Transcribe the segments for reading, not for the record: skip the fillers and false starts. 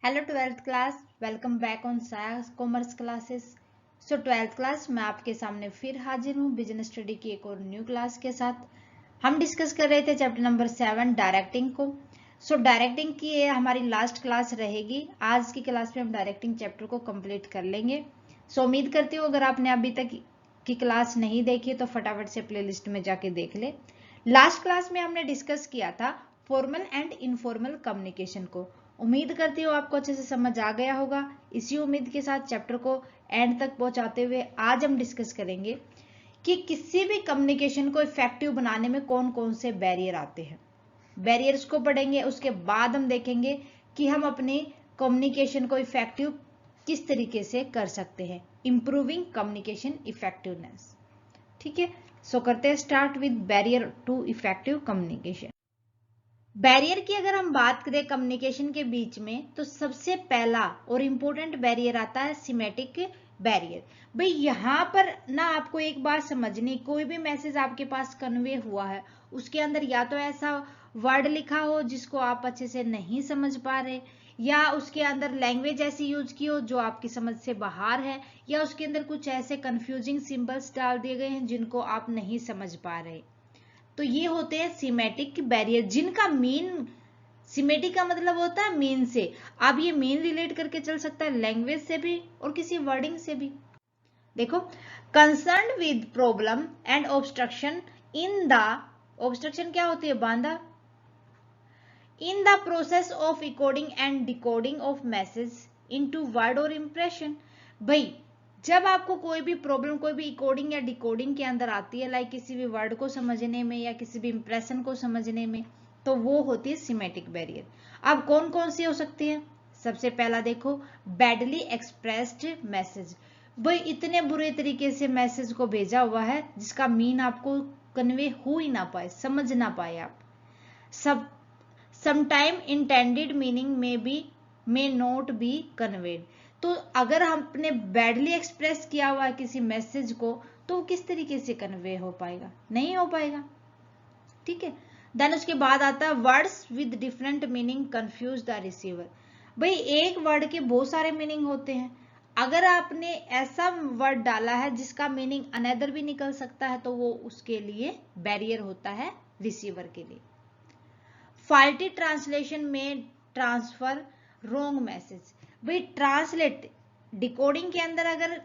Hello 12th class, welcome back on साया commerce classes. सो 12th class मैं आपके सामने फिर हाजिर हूँ बिजनेस स्टडी की एक और न्यू क्लास के साथ। हम डिस्कस कर रहे थे चैप्टर नंबर 7 डायरेक्टिंग को। सो डायरेक्टिंग की ये हमारी लास्ट क्लास रहेगी। आज की क्लास में हम डायरेक्टिंग चैप्टर को कंप्लीट कर लेंगे। सो उम्मीद करती हूँ अगर आपने अभी तक की क्लास नहीं देखी तो फटाफट से प्लेलिस्ट में जाके देख ले। लास्ट क्लास में हमने डिस्कस किया था फॉर्मल एंड इनफॉर्मल कम्युनिकेशन को। उम्मीद करती हूँ आपको अच्छे से समझ आ गया होगा। इसी उम्मीद के साथ चैप्टर को एंड तक पहुंचाते हुए आज हम डिस्कस करेंगे कि किसी भी कम्युनिकेशन को इफेक्टिव बनाने में कौन कौन से बैरियर आते हैं। बैरियर्स को पढ़ेंगे, उसके बाद हम देखेंगे कि हम अपनी कम्युनिकेशन को इफेक्टिव किस तरीके से कर सकते हैं, इंप्रूविंग कम्युनिकेशन इफेक्टिवनेस। ठीक है, सो करते हैं start with barrier to effective communication. Barrier की अगर हम बात करें कम्युनिकेशन के बीच में तो सबसे पहला और इंपॉर्टेंट बैरियर आता है सिमेटिक बैरियर। भाई यहाँ पर ना आपको एक बात समझनी, कोई भी मैसेज आपके पास कन्वे हुआ है उसके अंदर या तो ऐसा वर्ड लिखा हो जिसको आप अच्छे से नहीं समझ पा रहे, या उसके अंदर लैंग्वेज ऐसी यूज की हो जो आपकी समझ से बाहर है, या उसके अंदर कुछ ऐसे कंफ्यूजिंग सिंबल्स डाल दिए गए हैं जिनको आप नहीं समझ पा रहे। तो ये होते हैं सीमेटिक बैरियर, जिनका मीन, सीमेटिक का मतलब होता है मीन से। अब ये मीन रिलेट करके चल सकता है लैंग्वेज से भी और किसी वर्डिंग से भी। देखो, concern with problem and obstruction in the, obstruction क्या होती है, बांधा, in the process of encoding and decoding of message into word और इंप्रेशन। भाई जब आपको कोई भी प्रॉब्लम कोई भी इकोडिंग या डिकोडिंग के अंदर आती है, लाइक किसी भी वर्ड को समझने में या किसी भी इंप्रेशन को समझने में, तो वो होती है सिमेटिक बैरियर। अब कौन कौन सी हो सकती है? सबसे पहला देखो, बैडली एक्सप्रेस्ड मैसेज। भाई इतने बुरे तरीके से मैसेज को भेजा हुआ है जिसका मीन आपको कन्वे हो ही ना पाए, समझ ना पाए आप। सब sometime intended meaning may be may not be conveyed. तो अगर हमने बैडली एक्सप्रेस किया हुआ है किसी मैसेज को तो वो किस तरीके से कन्वे हो पाएगा? नहीं हो पाएगा। ठीक है, देन उसके बाद आता है words with different meaning confuse the receiver. भाई एक वर्ड के बहुत सारे मीनिंग होते हैं, अगर आपने ऐसा वर्ड डाला है जिसका मीनिंग अनदर भी निकल सकता है तो वो उसके लिए बैरियर होता है रिसीवर के लिए। फॉल्टी ट्रांसलेशन में ट्रांसफर रॉन्ग मैसेज। भाई ट्रांसलेट, डिकोडिंग के अंदर अगर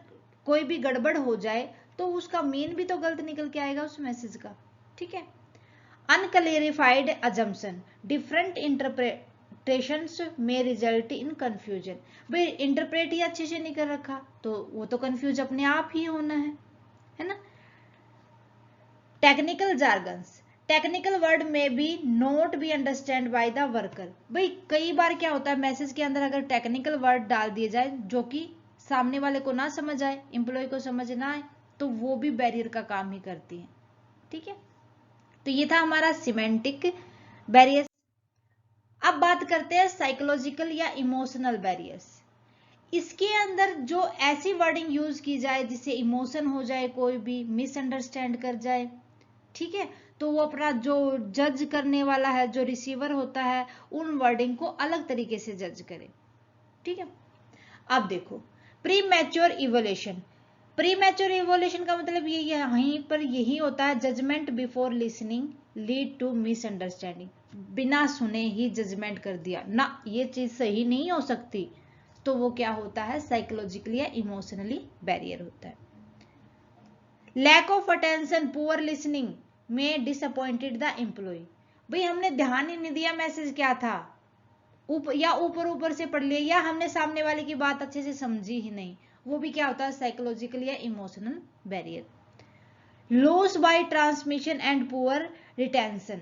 कोई भी गड़बड़ हो जाए तो उसका मीन भी तो गलत निकल के आएगा उस मैसेज का। ठीक है, अनक्लेरिफाइड अजम्पशन, डिफरेंट इंटरप्रिटेशंस में रिजल्ट इन कंफ्यूजन। भाई इंटरप्रेट ही अच्छे से नहीं कर रखा तो वो तो कंफ्यूज अपने आप ही होना है ना। टेक्निकल जार्गन्स, टेक्निकल वर्ड में भी note be understand by the worker. भाई कई बार क्या होता है मैसेज के अंदर अगर टेक्निकल वर्ड डाल दिए जाए जो कि सामने वाले को ना समझ आए, एम्प्लॉय को समझ ना आए, तो वो भी बैरियर का काम ही करती है। ठीक है, तो ये था हमारा सिमेंटिक बैरियर। अब बात करते हैं साइकोलॉजिकल या इमोशनल बैरियर्स। इसके अंदर जो ऐसी वर्डिंग यूज की जाए जिससे इमोशन हो जाए, कोई भी मिसअंडरस्टैंड कर जाए, ठीक है, तो वो अपना जो जज करने वाला है, जो रिसीवर होता है, उन वर्डिंग को अलग तरीके से जज करे। ठीक है, अब देखो premature evolution. Premature evolution का मतलब ये यहीं पर यही होता है, judgement before listening lead to misunderstanding. बिना सुने ही जजमेंट कर दिया ना, ये चीज सही नहीं हो सकती, तो वो क्या होता है, साइकोलॉजिकली या इमोशनली बैरियर होता है। Lack of attention, poor listening may disappointed the employ. भाई हमने ध्यान ही नहीं दिया मैसेज क्या था, ऊपर ऊपर से पढ़ लिया, या हमने सामने वाले की बात अच्छे से समझी ही नहीं, वो भी क्या होता है, साइकोलॉजिकल या emotional barrier. Loss by transmission and poor retention,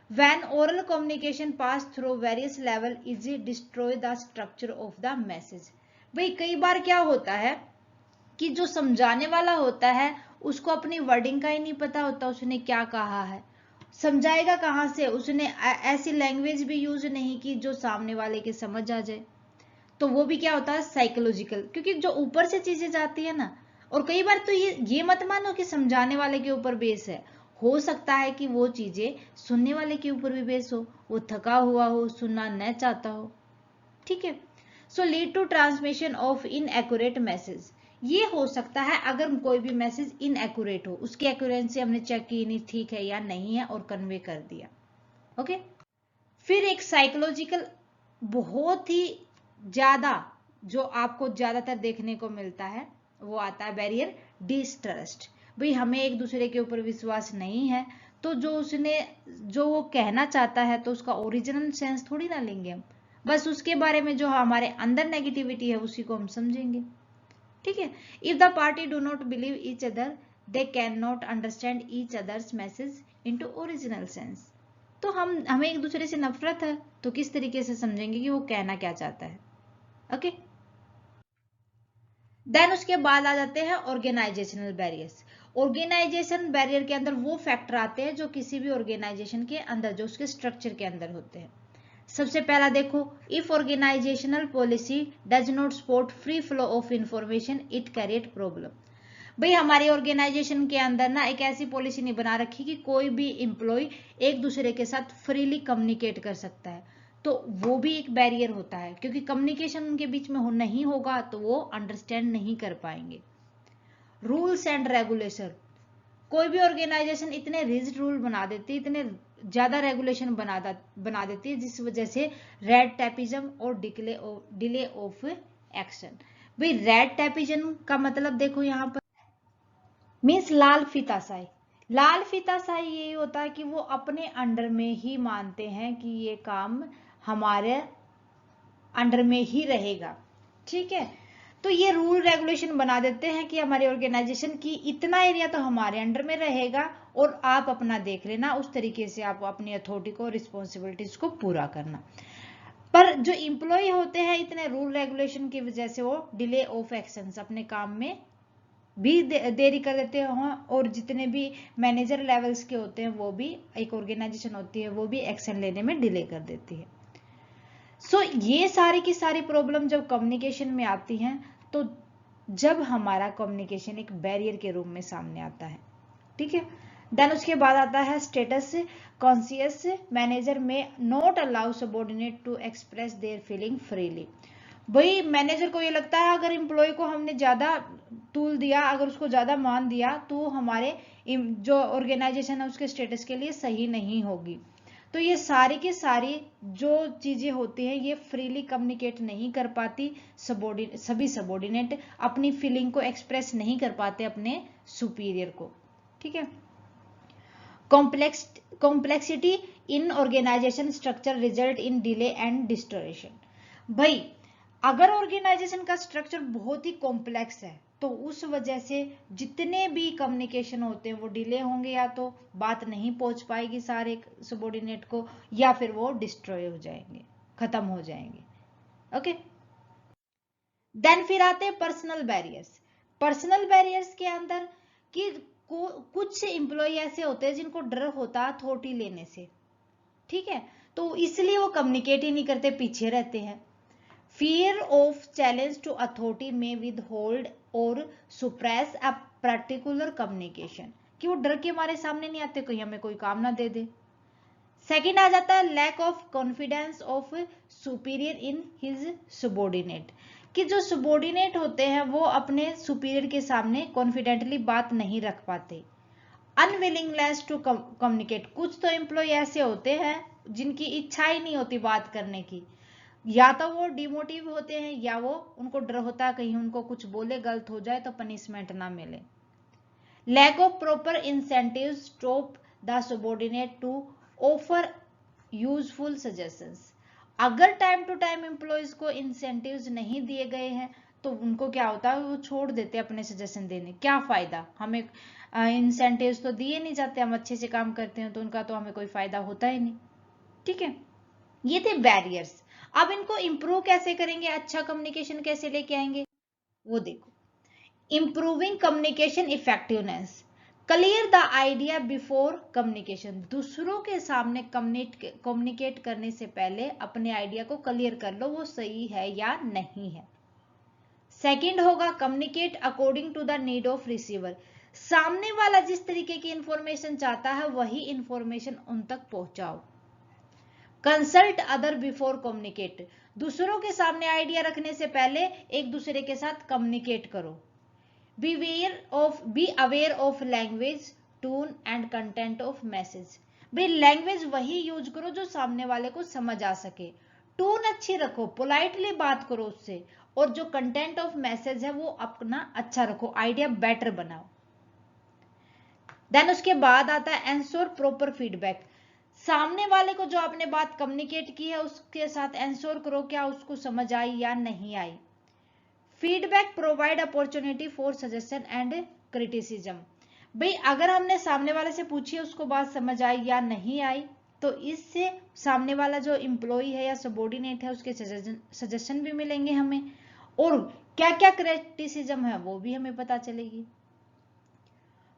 when oral communication pass through various level easy destroy the structure of the message. भाई कई बार क्या होता है कि जो समझाने वाला होता है उसको अपनी वर्डिंग का ही नहीं पता होता, उसने क्या कहा है, समझाएगा कहां से, उसने ऐसी लैंग्वेज भी यूज नहीं की जो सामने वाले के समझ आ जाए, तो वो भी क्या होता है, साइकोलॉजिकल। क्योंकि जो ऊपर से चीजें जाती है ना, और कई बार तो ये मत मानो कि समझाने वाले के ऊपर बेस है, हो सकता है कि वो चीजें सुनने वाले के ऊपर भी बेस हो, वो थका हुआ हो, सुनना न चाहता हो। ठीक है, so lead to transmission of inaccurate message. ये हो सकता है अगर कोई भी मैसेज इनएक्यूरेट हो, उसकी एक्यूरेंसी हमने चेक की नहीं ठीक है या नहीं है और कन्वे कर दिया। ओके, फिर एक साइकोलॉजिकल बहुत ही ज्यादा जो आपको ज्यादातर देखने को मिलता है वो आता है बैरियर डिस्ट्रस्ट। भाई हमें एक दूसरे के ऊपर विश्वास नहीं है, तो जो वो कहना चाहता है तो उसका ओरिजिनल सेंस थोड़ी ना लेंगे हम, बस उसके बारे में जो हमारे अंदर नेगेटिविटी है उसी को हम समझेंगे। ठीक है, if the party do not believe each other they can not understand each others message into original sense. तो हमें एक दूसरे से नफरत है तो किस तरीके से समझेंगे कि वो कहना क्या चाहता है। ओके, देन उसके बाद आ जाते हैं ऑर्गेनाइजेशनल बैरियर्स। ऑर्गेनाइजेशन बैरियर के अंदर वो फैक्टर आते हैं जो किसी भी ऑर्गेनाइजेशन के अंदर, जो उसके स्ट्रक्चर के अंदर होते हैं। सबसे पहला देखो, if organisational policy does not support free flow of information it create problem. भाई हमारी ऑर्गेनाइजेशन के अंदर ना एक ऐसी पॉलिसी नहीं बना रखी कि कोई भी एम्प्लॉय एक दूसरे के साथ फ्रीली कम्युनिकेट कर सकता है, तो वो भी एक बैरियर होता है, क्योंकि कम्युनिकेशन उनके बीच में नहीं होगा तो वो अंडरस्टैंड नहीं कर पाएंगे। रूल्स एंड रेगुलेशन, कोई भी ऑर्गेनाइजेशन इतने रिजिड रूल बना देती है, इतने ज्यादा रेगुलेशन बना देती है जिस वजह से रेड टैपिज्म और डिले ऑफ एक्शन। भाई रेड टैपिज्म का मतलब देखो यहाँ पर मीन्स लाल फीताशाही। लाल फीताशाही ये होता है कि वो अपने अंडर में ही मानते हैं कि ये काम हमारे अंडर में ही रहेगा। ठीक है, तो ये रूल रेगुलेशन बना देते हैं कि हमारे ऑर्गेनाइजेशन की इतना एरिया तो हमारे अंडर में रहेगा और आप अपना देख लेना, उस तरीके से आप अपनी अथॉरिटी को, रिस्पॉन्सिबिलिटीज को पूरा करना। पर जो इम्प्लॉय होते हैं इतने रूल रेगुलेशन की वजह से वो डिले ऑफ एक्शंस, अपने काम में भी देरी कर देते हैं, और जितने भी मैनेजर लेवल्स के होते हैं वो भी, एक ऑर्गेनाइजेशन होती है वो भी एक्शन लेने में डिले कर देती है। सो ये सारी की सारी प्रॉब्लम जब कम्युनिकेशन में आती हैं तो जब हमारा कम्युनिकेशन एक बैरियर के रूप में सामने आता है। ठीक है, देन उसके बाद आता है status conscious manager may not allow subordinate to express their feeling freely. भाई मैनेजर को ये लगता है अगर एम्प्लॉय को हमने ज्यादा टूल दिया, अगर उसको ज्यादा मान दिया तो हमारे जो ऑर्गेनाइजेशन है उसके स्टेटस के लिए सही नहीं होगी। तो ये सारी की सारी जो चीजें होती हैं ये फ्रीली कम्युनिकेट नहीं कर पाती, सभी सबॉर्डिनेट अपनी फीलिंग को एक्सप्रेस नहीं कर पाते अपने सुपीरियर को। ठीक है, complexity in organization structure result in delay and distortion. भाई अगर ऑर्गेनाइजेशन का स्ट्रक्चर बहुत ही कॉम्प्लेक्स है तो उस वजह से जितने भी कम्युनिकेशन होते हैं वो डिले होंगे, या तो बात नहीं पहुंच पाएगी सारे सबॉर्डिनेट को, या फिर वो डिस्ट्रॉय हो जाएंगे, खत्म हो जाएंगे। ओके, देन फिर आते हैं पर्सनल बैरियर्स। पर्सनल बैरियर्स के अंदर कि कुछ एम्प्लॉय ऐसे होते हैं जिनको डर होता है अथॉरिटी लेने से। ठीक है, तो इसलिए वो कम्युनिकेट ही नहीं करते, पीछे रहते हैं। Fear of challenge to authority may withhold or suppress a particular communication, कि वो डर के मारे सामने नहीं आते कहीं हमें कोई काम ना दे दे। सेकंड आ जाता है lack of confidence of superior in his subordinate, कि जो सबॉर्डिनेट होते हैं वो अपने सुपीरियर के सामने कॉन्फिडेंटली बात नहीं रख पाते। अनविलिंगनेस टू कम्युनिकेट, कुछ तो एम्प्लॉय ऐसे होते हैं जिनकी इच्छा ही नहीं होती बात करने की, या तो वो डिमोटिव होते हैं या वो उनको डर होता है कहीं उनको कुछ बोले गलत हो जाए तो पनिशमेंट ना मिले। Lack of proper incentive stop the subordinate to offer useful suggestions, अगर टाइम टू टाइम एम्प्लॉयज को इंसेंटिव्स नहीं दिए गए हैं तो उनको क्या होता है, वो छोड़ देते हैं अपने सजेशन देने, क्या फायदा, हमें इंसेंटिव्स तो दिए नहीं जाते, हम अच्छे से काम करते हैं तो उनका तो हमें कोई फायदा होता ही नहीं। ठीक है, ये थे बैरियर्स। अब इनको इंप्रूव कैसे करेंगे, अच्छा कम्युनिकेशन कैसे लेके आएंगे, वो देखो। Improving communication effectiveness, clear the idea before communication, दूसरों के सामने कम्युनिकेट करने से पहले अपने आइडिया को क्लियर कर लो वो सही है या नहीं है। सेकंड होगा communicate according to the need of receiver, सामने वाला जिस तरीके की इंफॉर्मेशन चाहता है वही इंफॉर्मेशन उन तक पहुंचाओ। कंसल्ट अदर बिफोर कम्युनिकेट, दूसरों के सामने आइडिया रखने से पहले एक दूसरे के साथ कम्युनिकेट करो। Be aware of language, tone and content of message. भाई लैंग्वेज वही यूज करो जो सामने वाले को समझ आ सके, टोन अच्छी रखो, पोलाइटली बात करो उससे, और जो कंटेंट ऑफ मैसेज है वो अपना अच्छा रखो, आइडिया बेटर बनाओ। देन उसके बाद आता है एंश्योर प्रॉपर फीडबैक। सामने वाले को जो आपने बात कम्युनिकेट की है उसके साथ एंश्योर करो क्या उसको समझ आई या नहीं आई। Feedback provide opportunity for suggestion and criticism. भाई अगर हमने सामने वाले से पूछी है उसको बात समझ आई या नहीं आई, तो इससे सामने वाला जो एम्प्लॉय है या सबॉर्डिनेट है उसके सजेशन भी मिलेंगे हमें, और क्या क्या क्रिटिसिज्म है वो भी हमें पता चलेगी।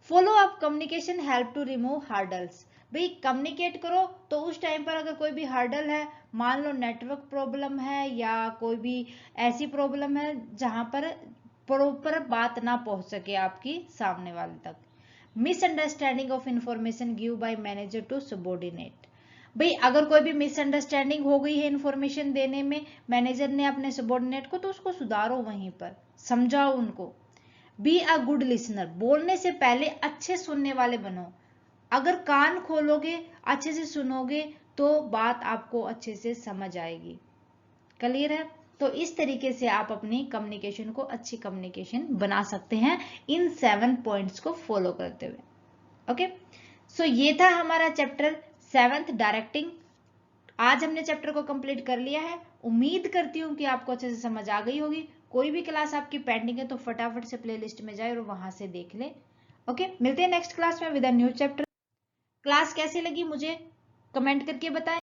Follow up communication help to remove hurdles. भाई कम्युनिकेट करो तो उस टाइम पर अगर कोई भी हार्डल है, मान लो नेटवर्क प्रॉब्लम है या कोई भी ऐसी प्रॉब्लम है जहां पर प्रॉपर बात ना पहुंच सके आपकी सामने वाले तक। Misunderstanding of information give by manager to subordinate. भाई अगर कोई भी मिसअंडरस्टैंडिंग हो गई है इंफॉर्मेशन देने में मैनेजर ने अपने सबॉर्डिनेट को, तो उसको सुधारो, वहीं पर समझाओ उनको। Be a good listener. बोलने से पहले अच्छे सुनने वाले बनो। अगर कान खोलोगे, अच्छे से सुनोगे, तो बात आपको अच्छे से समझ आएगी। क्लियर है? तो इस तरीके से आप अपनी कम्युनिकेशन को अच्छी कम्युनिकेशन बना सकते हैं इन 7 पॉइंट्स को फॉलो करते हुए। ओके, सो ये था हमारा चैप्टर 7th डायरेक्टिंग। आज हमने चैप्टर को कंप्लीट कर लिया है। उम्मीद करती हूँ कि आपको अच्छे से समझ आ गई होगी। कोई भी क्लास आपकी पेंडिंग है तो फटाफट से प्लेलिस्ट में जाए और वहां से देख ले। ओके, मिलते हैं नेक्स्ट क्लास में with a new chapter. Class कैसी लगी मुझे कमेंट करके बताएं।